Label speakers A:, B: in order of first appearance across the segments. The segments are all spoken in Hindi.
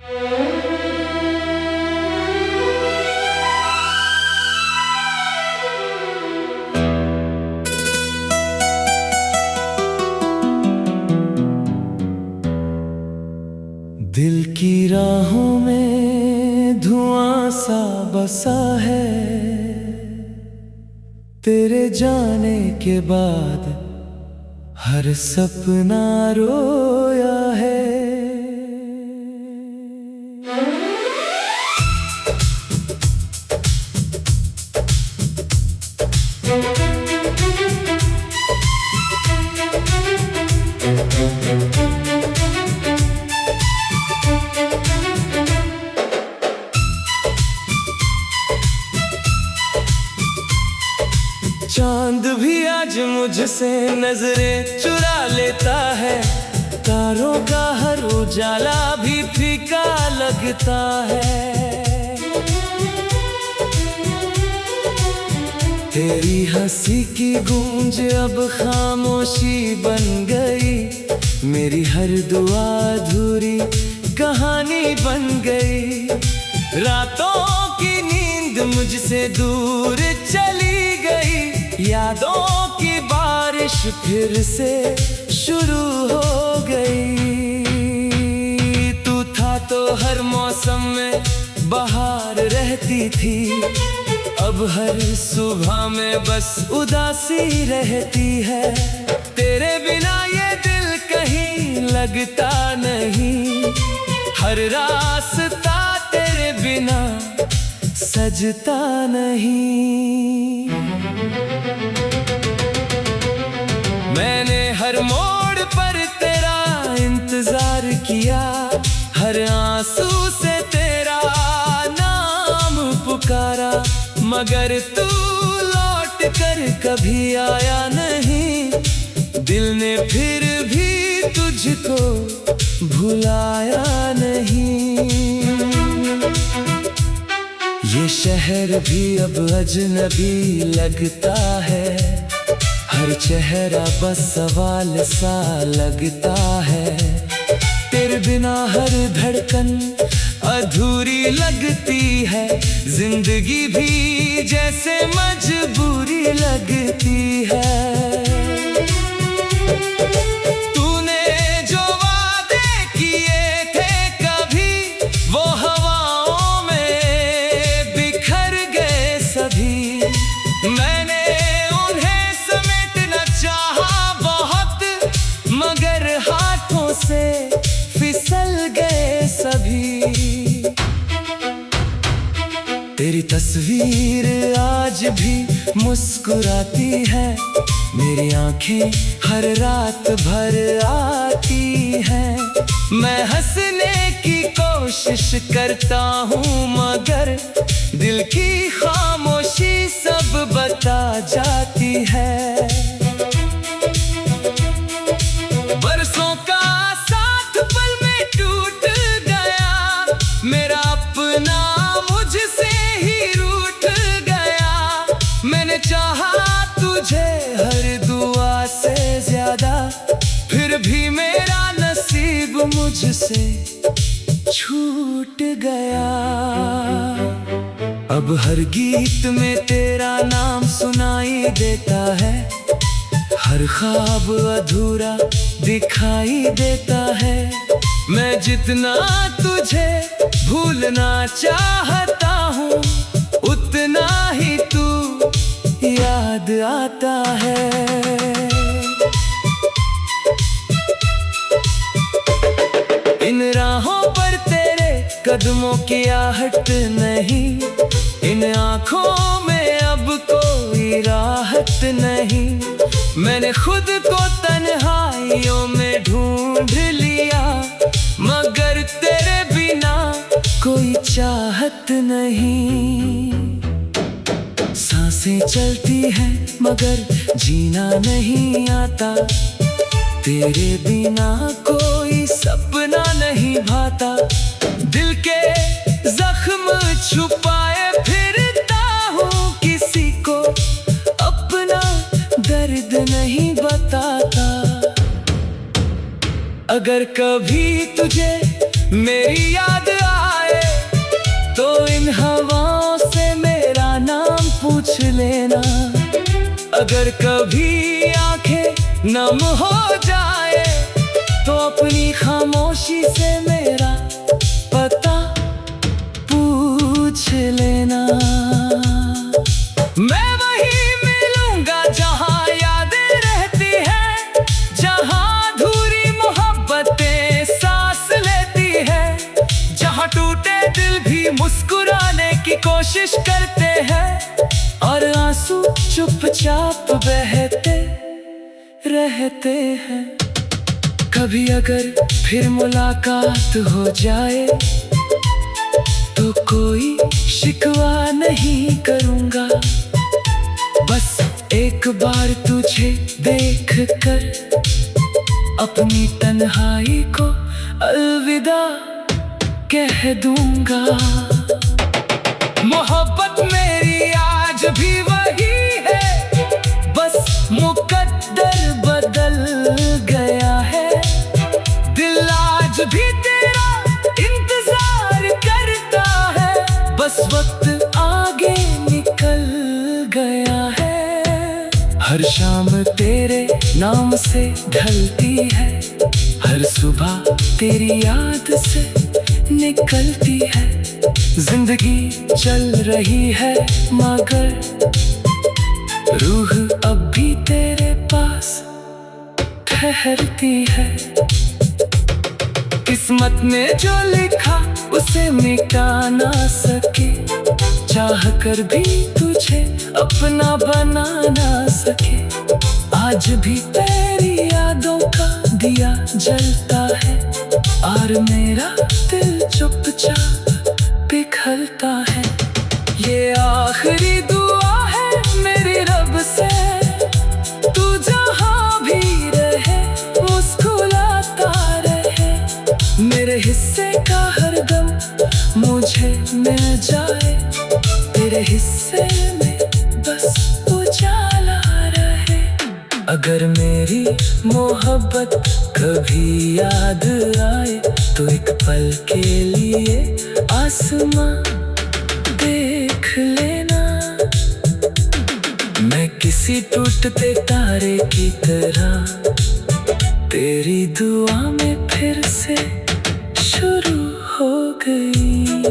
A: दिल की राहों में धुआं सा बसा है, तेरे जाने के बाद हर सपना रोया है। चांद भी आज मुझसे नजरें चुरा लेता है, तारों का हर उजाला भी फीका लगता है। तेरी हंसी की गूंज अब खामोशी बन गई, मेरी हर दुआ अधूरी कहानी बन गई। रातों की नींद मुझसे दूर चली गई, यादों की बारिश फिर से शुरू हो गई। तू था तो हर मौसम में बहार रहती थी, अब हर सुबह में बस उदासी रहती है। तेरे बिना ये दिल कहीं लगता नहीं, हर रास्ता तेरे बिना सजता नहीं। मैंने हर मोड़ पर तेरा इंतजार किया, हर आंसू से तेरा नाम पुकारा, मगर तू लौट कर कभी आया नहीं। दिल ने फिर भी तुझको भुलाया नहीं। ये शहर भी अब अजनबी लगता है, हर चेहरा बस सवाल सा लगता है। तेरे बिना हर धड़कन अधूरी लगती है, जिंदगी भी जैसे मजबूरी लगती है। तूने जो वादे किए थे कभी, वो हवाओं में बिखर गए सभी। मैंने उन्हें समेटना चाहा बहुत, मगर हाथों से फिसल गए सभी। तेरी तस्वीर आज भी मुस्कुराती है, मेरी आंखें हर रात भर आती हैं। मैं हंसने की कोशिश करता हूँ, मगर दिल की खामोशी सब बता जाती है। बरसों का साथ पल में टूट गया, मेरा अपना मुझसे ही रूठ गया। मैंने चाहा तुझे हर दुआ से ज्यादा, फिर भी मेरा नसीब मुझसे छूट गया। अब हर गीत में तेरा नाम सुनाई देता है, हर ख्वाब अधूरा दिखाई देता है। मैं जितना तुझे भूलना चाहता हूँ, उतना ही तू याद आता है। इन राहों पर तेरे कदमों की आहट नहीं, इन आँखों में अब कोई राहत नहीं। मैंने खुद को तन्हाइयों में ढूंढ लिया, मगर तेरे बिना कोई चाहत नहीं। सांसें चलती हैं मगर जीना नहीं आता, तेरे बिना कोई सपना नहीं भाता। दिल के जख्म छुपाए फिरता हूँ, किसी को अपना दर्द नहीं बताता। अगर कभी तुझे मेरी याद आए तो इन हवाओं से मेरा नाम पूछ लेना। अगर कभी आंखें नम हो जाए तो अपनी खामोशी से मेरा पता पूछ लेना। मैं वहीं मिलूंगा जहां यादें रहती हैं, जहां अधूरी मोहब्बतें सांस लेती है, जहां टूटे दिल भी मुस्कुराने की कोशिश करते हैं और आंसू चुपचाप बहते रहते हैं। कभी अगर फिर मुलाकात हो जाए तो कोई शिकवा नहीं करूंगा। बस एक बार तुझे देख कर अपनी तन्हाई को अलविदा कह दूंगा। मोहब्बत मेरी आज भी वही है, बस मुकद्दर बदल गया है। दिल आज भी तेरा इंतजार करता है, बस वक्त आगे निकल गया है। हर शाम तेरे नाम से ढलती है, हर सुबह तेरी याद से निकलती है। जिंदगी चल रही है मगर रूह अब भी तेरे पास ठहरती है। किस्मत ने जो लिखा उसे मिटा ना सके, चाह कर भी तुझे अपना बना ना सके। आज भी तेरी यादों का दिया जलता है और मेरा दिल चुपचाप पिघलता है। ये आखिरी दुआ है मेरी रब से, तू जहां भी रहे मुस्कुराता रहे। मेरे हिस्से का हर गम मुझे मिल जाए, तेरे हिस्से में बस उजाला रहे। अगर मेरी मोहब्बत कभी याद आए तो एक पल के लिए आसमां देख लेना। मैं किसी टूटते तारे की तरह तेरी दुआ में फिर से शुरू हो गई।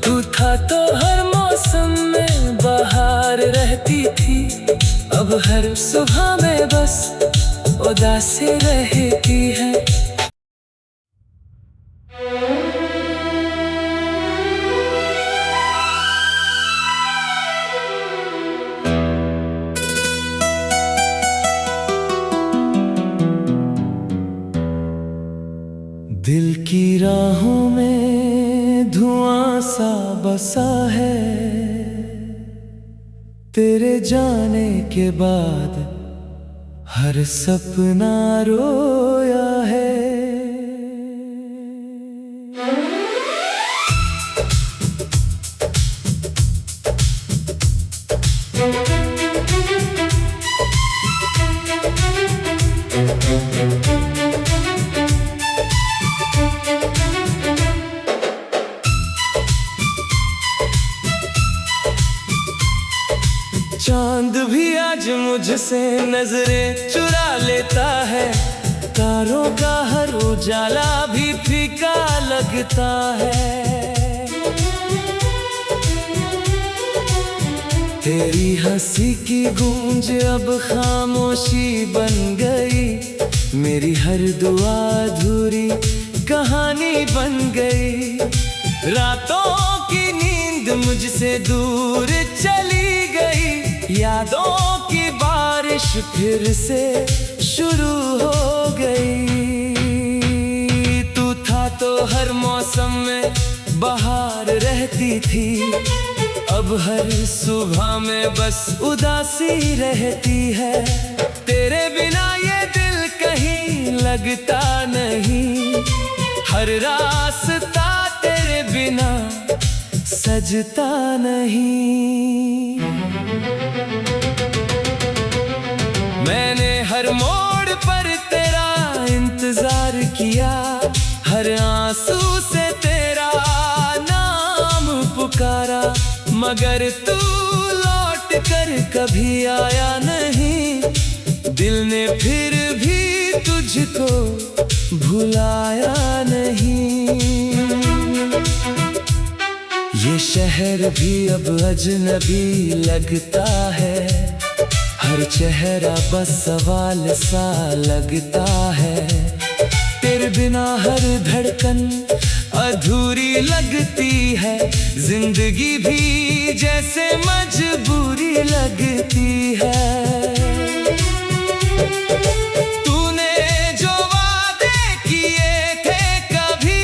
A: तू था तो हर मौसम में बाहर रहती थी, अब हर सुबह में बस उदासी रहती है। दिल की राहों में धुआं सा बसा है, तेरे जाने के बाद हर सपना रोया है। चांद भी आज मुझसे नजरें चुरा लेता है, तारों का हर उजाला भी फीका लगता है। तेरी हंसी की गूंज अब खामोशी बन गई, मेरी हर दुआ अधूरी कहानी बन गई। रातों की नींद मुझसे दूर चली गई, यादों की बारिश फिर से शुरू हो गई। तू था तो हर मौसम में बाहर रहती थी, अब हर सुबह में बस उदासी रहती है। तेरे बिना ये दिल कहीं लगता नहीं, हर रास्ता तेरे बिना सजता नहीं। मैंने हर मोड़ पर तेरा इंतजार किया, हर आंसू से तेरा नाम पुकारा, मगर तू लौट कर कभी आया नहीं। दिल ने फिर भी तुझको भुलाया नहीं। ये शहर भी अब अजनबी लगता है, हर चेहरा बस सवाल सा लगता है। तेरे बिना हर धड़कन अधूरी लगती है, जिंदगी भी जैसे मजबूरी लगती है। तूने जो वादे किए थे कभी,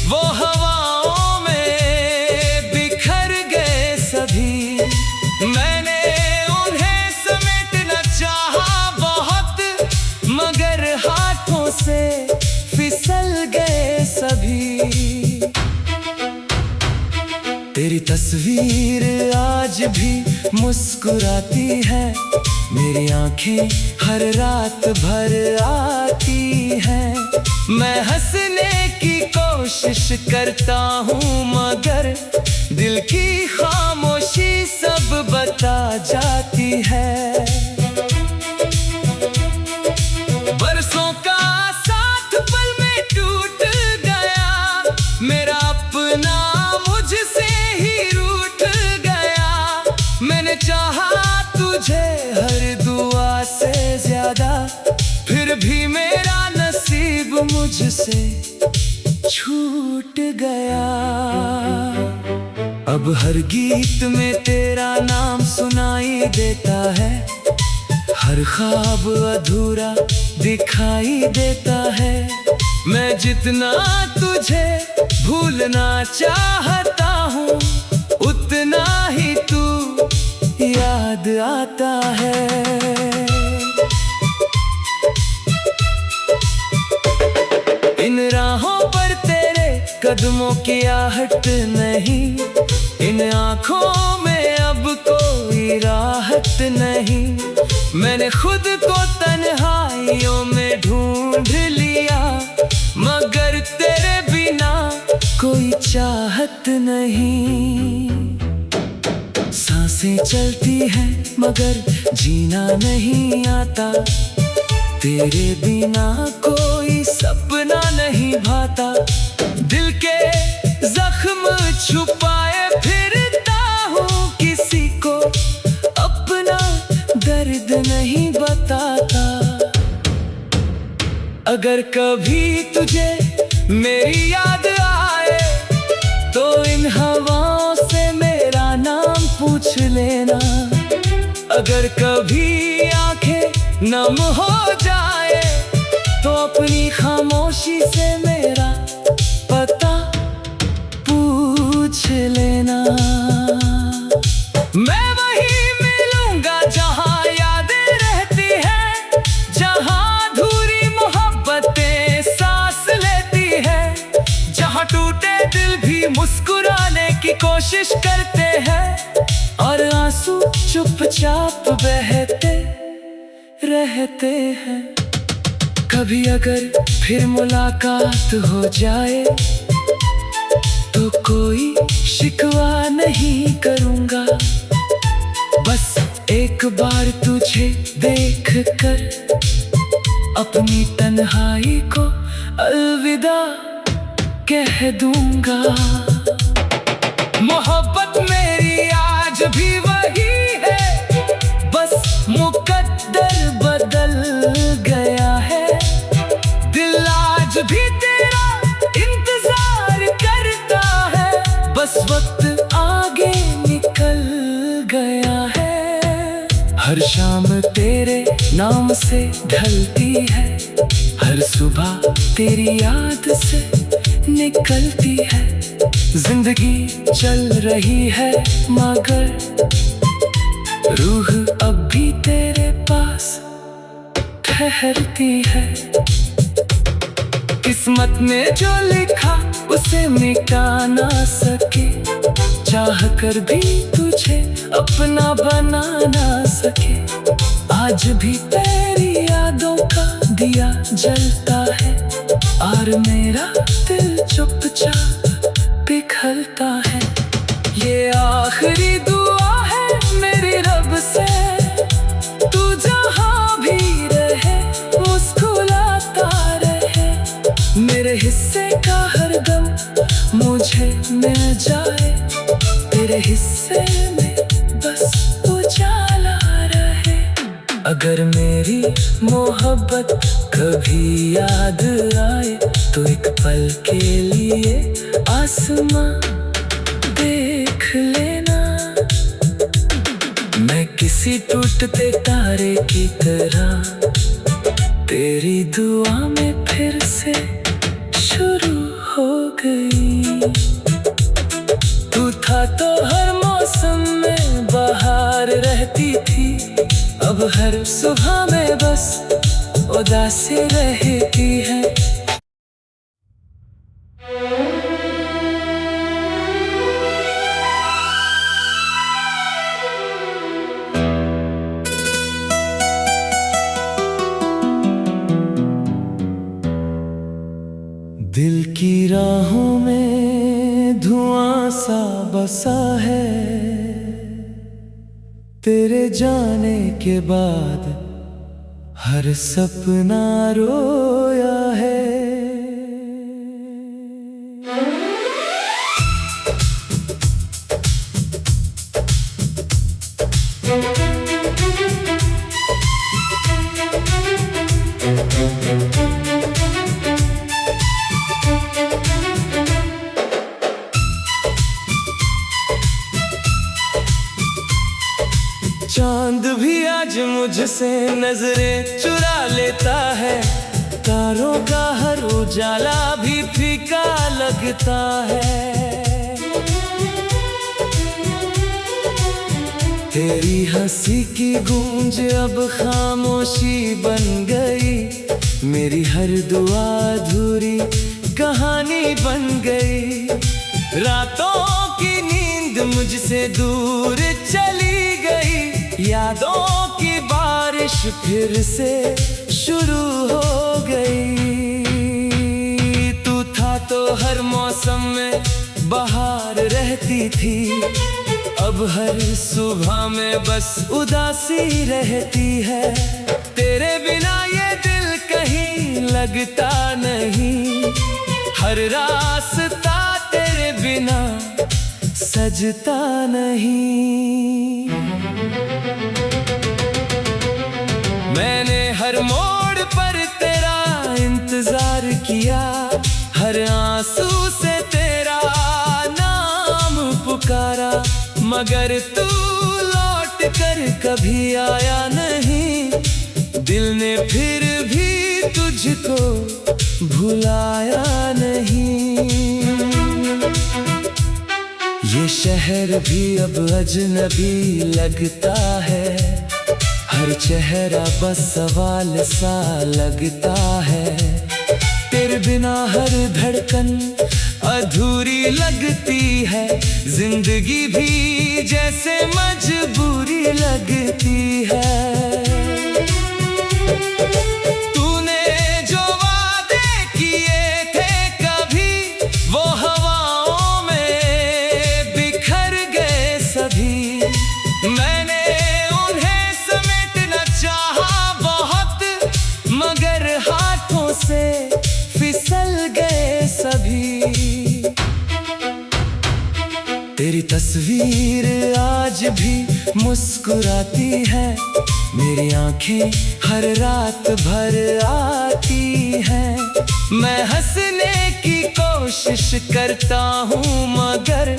A: वो हवाओं में बिखर गए सभी। मैंने उन्हें समेटना चाहा बहुत, मगर हाथों से फिसल गए सभी। तेरी तस्वीर आज भी मुस्कुराती है, मेरी आंखें हर रात भर आती हैं। मैं हंसने की कोशिश करता हूँ, मगर दिल की खामोशी सब बता जाती है। बरसों का साथ पल में टूट गया, मेरा अपना मुझसे ही रूठ गया। मैंने चाहा तुझे हर दुआ से ज्यादा, फिर भी मेरा नसीब मुझसे छूट गया। अब हर गीत में तेरा नाम सुनाई देता है, हर ख्वाब अधूरा दिखाई देता है। मैं जितना तुझे भूलना चाहता हूँ, उतना ही तू याद आता है। इन राहों पर तेरे कदमों की आहट नहीं, इन आँखों में अब कोई राहत नहीं। मैंने खुद को तन्हाइयों में ढूंढ लिया, मगर तेरे बिना कोई चाहत नहीं। सांसें चलती हैं मगर जीना नहीं आता, तेरे बिना कोई सपना नहीं भाता। दिल के जख्म छुपाए फिरता हूँ, किसी को अपना दर्द नहीं बताता। अगर कभी तुझे मेरी याद आए, तो इन हवाओं से मेरा नाम पूछ लेना। अगर कभी आंखें नम हो जाए, तो अपनी खामोशी से मेरा पता पूछ लेना। मैं वहीं मिलूंगा जहां यादें रहती हैं, जहां अधूरी मोहब्बतें सांस लेती हैं, जहां टूटे दिल भी मुस्कुराने की कोशिश करते हैं, और आंसू चुपचाप बहते रहते हैं। कभी अगर फिर मुलाकात हो जाए, तो कोई शिकवा नहीं करूँगा। बस एक बार तुझे देख कर अपनी तन्हाई को अलविदा कह दूँगा। मोहब्बत मेरी आज भी वही है, बस मुकद्दर बदल गया है। दिल आज भी तेरा इंतजार करता है, बस वक्त आगे निकल गया है। हर शाम तेरे नाम से ढलती है, हर सुबह तेरी याद से निकलती है। जिंदगी चल रही है मगर रूह अब भी तेरे पास ठहरती है। किस्मत ने जो लिखा उसे मिटा ना सके, चाह कर भी तुझे अपना बना ना सके। आज भी तेरी यादों का दिया जलता है, और मेरा सोचा पिघलता है। ये आखिरी दुआ है मेरी रब से, तू जहाँ भी रहे मुस्कुराता रहे। मेरे हिस्से का हर गम मुझे मिल जाए, तेरे हिस्से में बस उजाला रहे। अगर मेरी मोहब्बत कभी याद आए तो एक पल के लिए आसमां देख लेना। मैं किसी टूटते तारे की तरह तेरी दुआ में फिर से शुरू हो गई। तू था तो हर मौसम में बहार रहती थी, अब हर सुबह में बस उदासी रहती है। दिल की राहों में धुआं सा बसा है, तेरे जाने के बाद हर सपना रोया है। चांद भी आज मुझसे नजरें चुरा लेता है, तारों का हर उजाला भी फीका लगता है। तेरी हंसी की गूंज अब खामोशी बन गई, मेरी हर दुआ अधूरी कहानी बन गई। रातों की नींद मुझसे दूर चली गई, यादों की बारिश फिर से शुरू हो गई। तू था तो हर मौसम में बहार रहती थी, अब हर सुबह में बस उदासी रहती है। तेरे बिना ये दिल कहीं लगता नहीं, हर रास्ता तेरे बिना सजता नहीं। मैंने हर मोड़ पर तेरा इंतजार किया, हर आंसू से तेरा नाम पुकारा, मगर तू लौट कर कभी आया नहीं। दिल ने फिर भी तुझको भुलाया नहीं। ये शहर भी अब अजनबी लगता है, हर चेहरा बस सवाल सा लगता है। तेरे बिना हर धड़कन अधूरी लगती है, जिंदगी भी जैसे मजबूरी लगती है। तूने जो वादे किए थे कभी, वो हवाओं में बिखर गए सभी। मैंने उन्हें समेटना चाहा बहुत, मगर हाथों से फिसल गए सभी। तेरी तस्वीर आज भी मुस्कुराती है, मेरी आंखें हर रात भर आती हैं। मैं हंसने की कोशिश करता हूँ, मगर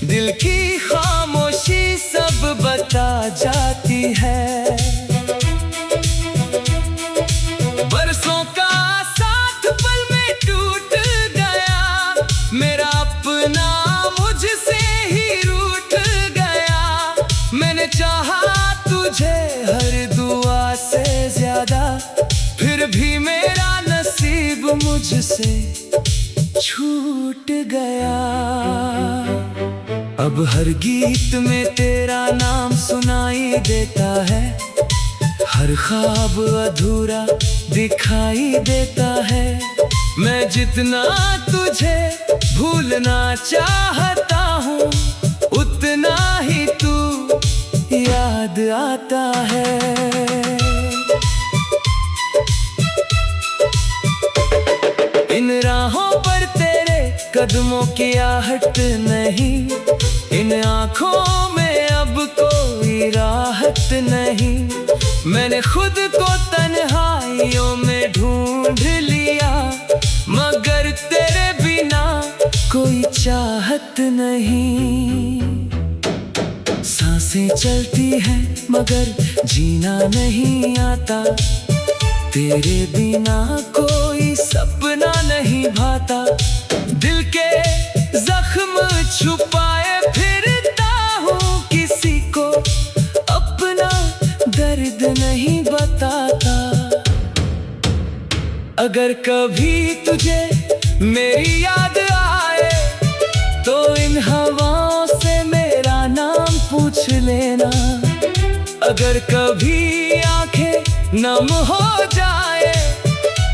A: दिल की खामोशी सब बता जाती है। बरसों का साथ पल में टूट गया, मेरा अपना मुझसे ही रूठ गया। मैंने चाहा तुझे हर दुआ से ज्यादा, फिर भी मेरा नसीब मुझसे छूट गया। अब हर गीत में तेरा नाम सुनाई देता है, हर ख्वाब अधूरा दिखाई देता है। मैं जितना तुझे भूलना चाहता हूँ उतना ही तू याद आता है। इन राहों पर तेरे कदमों की आहट नहीं, इन आँखों में अब कोई राहत नहीं। मैंने खुद को तन्हाइयों में ढूंढ लिया, मगर तेरे बिना कोई चाहत नहीं। सांसें चलती हैं मगर जीना नहीं आता, तेरे बिना कोई सपना नहीं भाता। दिल के जख्म छुपाए फिरता हूँ, किसी को अपना दर्द नहीं बताता। अगर कभी तुझे मेरी याद आए तो इन हवाओं से मेरा नाम पूछ लेना। अगर कभी आंखें नम हो जाए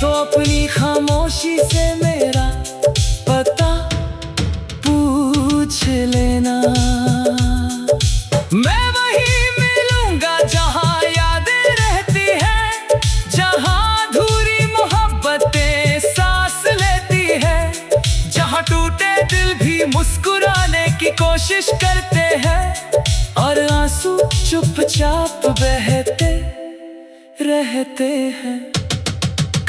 A: तो अपनी खामोशी से मेरा पता पूछ लेना। मैं वहीं मिलूंगा जहां यादें रहती हैं, जहां अधूरी मोहब्बतें सांस लेती है, जहां टूटे दिल भी मुस्कुराने की कोशिश करते हैं और आंसू चुपचाप बहते रहते हैं।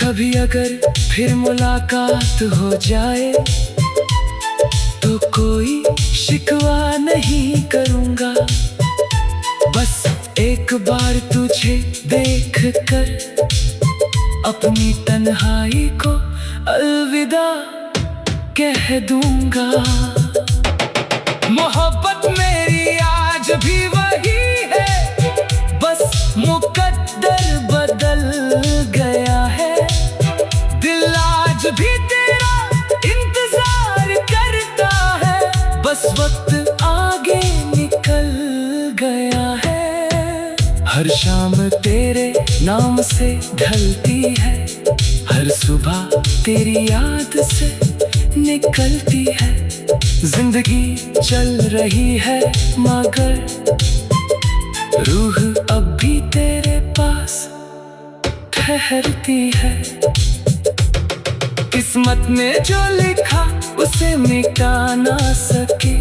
A: कभी अगर फिर मुलाकात हो जाए तो कोई शिकवा नहीं करूँगा, बस एक बार तुझे देख कर अपनी तन्हाई को अलविदा कह दूँगा। मोहब्बत मेरी आज भी वही है, बस मुकद्दर बदल गया है। दिल आज भी तेरा इंतजार करता है, बस वक्त आगे निकल गया है। हर शाम तेरे नाम से ढलती है, हर सुबह तेरी याद से निकलती है। जिंदगी चल रही है मगर रूह अब भी तेरे पास ठहरती है। किस्मत ने जो लिखा उसे मिटा ना सके,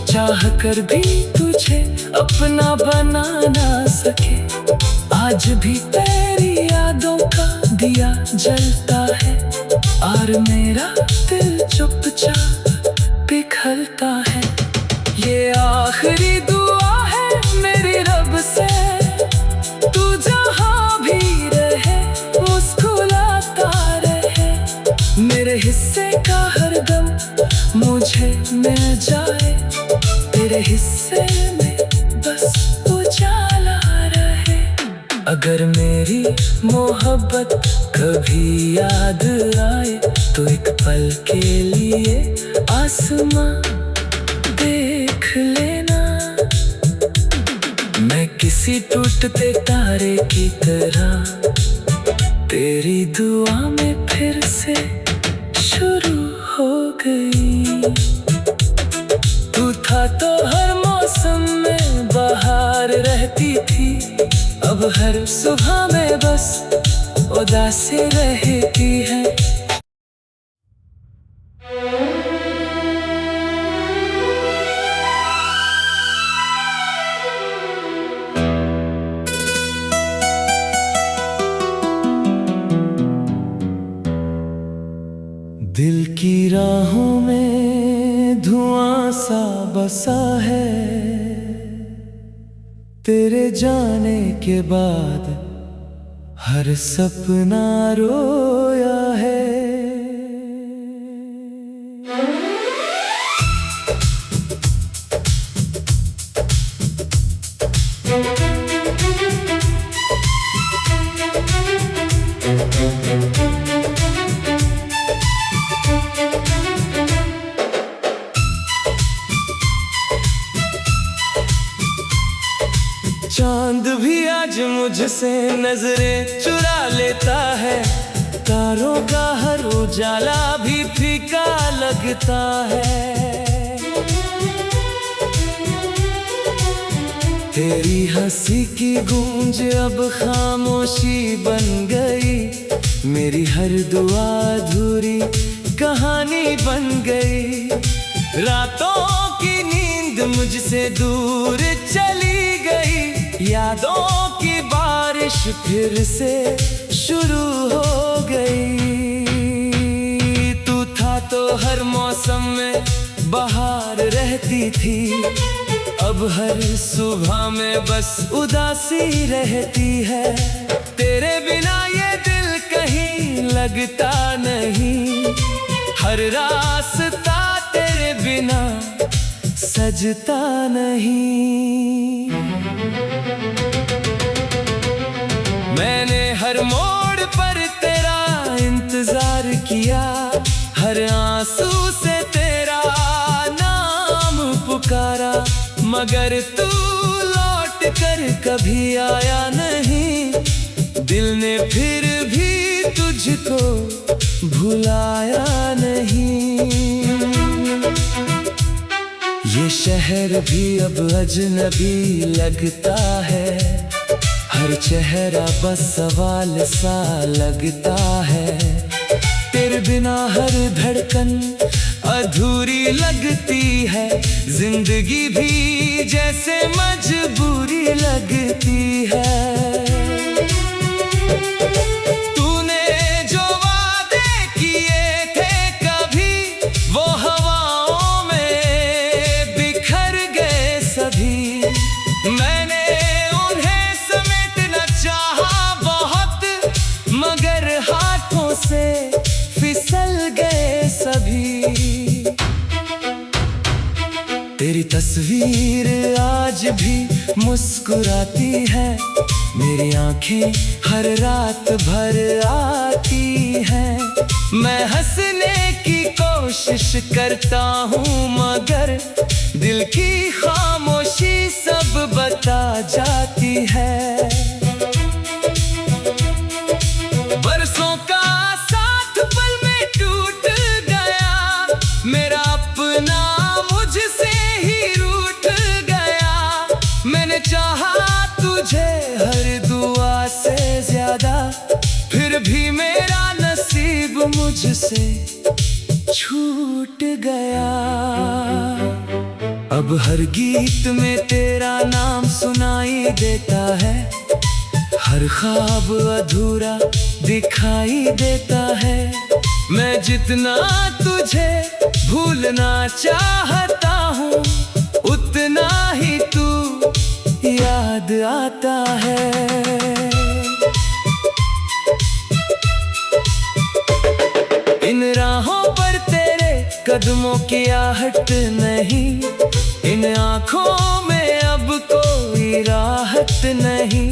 A: चाह कर भी तुझे अपना बना ना सके। आज भी तेरी यादों का दिया जलता है और मेरा दिल चुपचाप पिघलता है। ये आखिरी दुआ है मेरी रब से, तू जहाँ भी रहे मुस्कुराता रहे। मेरे हिस्से का हर गम मुझे मिल जाए, तेरे हिस्से में बस उजाला रहे। अगर मेरी मोहब्बत कभी याद आए तो एक पल के लिए आसमां देख लेना। मैं किसी टूटते तारे की तरह तेरी दुआ में फिर से शुरू हो गई। तू था तो हर मौसम में बाहर रहती थी, अब हर सुबह में बस उदासी रहती है। दिल की राहों में धुआं सा बसा है, तेरे जाने के बाद हर सपना रोया है। चांद भी आज मुझसे नजरें चुरा लेता है, तारों का हर उजाला भी फीका लगता है। तेरी हंसी की गूंज अब खामोशी बन गई, मेरी हर दुआ अधूरी कहानी बन गई। रातों की नींद मुझसे दूर चली गई, यादों की बारिश फिर से शुरू हो गई। तू था तो हर मौसम में बहार रहती थी, अब हर सुबह में बस उदासी रहती है। तेरे बिना ये दिल कहीं लगता नहीं, हर रास्ता तेरे बिना सजता नहीं। मैंने हर मोड़ पर तेरा इंतजार किया, हर आंसू से तेरा नाम पुकारा, मगर तू लौट कर कभी आया नहीं। दिल ने फिर भी तुझको भुलाया नहीं। ये शहर भी अब अजनबी लगता है, हर चेहरा बस सवाल सा लगता है। तेरे बिना हर धड़कन अधूरी लगती है, जिंदगी भी जैसे मजबूरी लगती है। तूने जो वादे किए थे कभी, वो हवाओं में बिखर गए सभी। मैंने उन्हें समेटना चाहा बहुत, मगर हाथों से फिसल गए सभी। तेरी तस्वीर आज भी मुस्कुराती है, मेरी आंखें हर रात भर आती हैं। मैं हंसने की कोशिश करता हूँ, मगर दिल की खामोशी सब बता जाती है। बरसों का साथ पल में टूट गया, मेरा अपना मुझसे ही रूठ गया। मैंने चाहा तुझे हर दुआ से ज्यादा, फिर भी मेरा नसीब मुझसे छूट गया। अब हर गीत में तेरा नाम सुनाई देता है, हर ख्वाब अधूरा दिखाई देता है। मैं जितना तुझे भूलना चाहता हूँ, उतना ही तू याद आता है। इन राहों पर तेरे कदमों की आहट नहीं, इन आँखों में अब कोई राहत नहीं।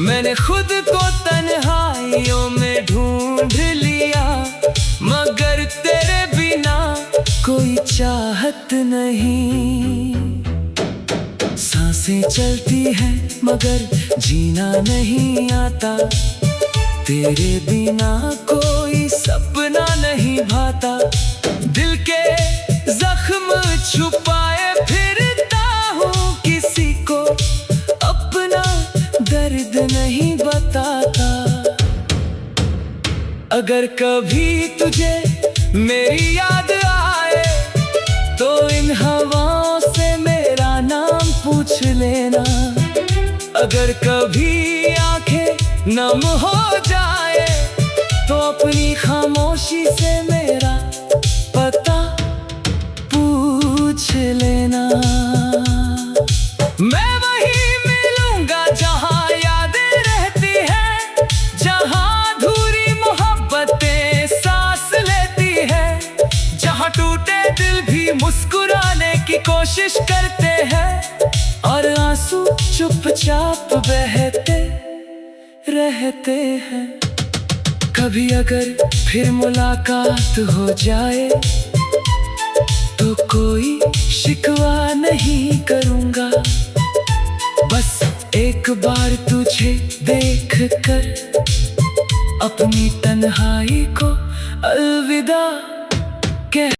A: मैंने खुद को तन्हाइयों में ढूंढ लिया, मगर तेरे बिना कोई चाहत नहीं। सांसें चलती हैं मगर जीना नहीं आता, तेरे बिना कोई सपना नहीं भाता। दिल के जख्म छुपाए फिरता हूँ, किसी को अपना दर्द नहीं बताता। अगर कभी तुझे मेरी याद आए, तो इन हवाओं से मेरा नाम पूछ लेना। अगर कभी आंखें नम हो जाए, तो अपनी खामोशी से मेरा पता पूछ लेना। मैं वही मिलूंगा जहां यादें रहती है, जहां अधूरी मोहब्बतें सांस लेती है, जहां टूटे दिल भी मुस्कुराने की कोशिश करते हैं, और आंसू चुपचाप बहते रहते हैं। कभी अगर फिर मुलाकात हो जाए, तो कोई शिकवा नहीं करूँगा। बस एक बार तुझे देख कर अपनी तन्हाई को अलविदा कह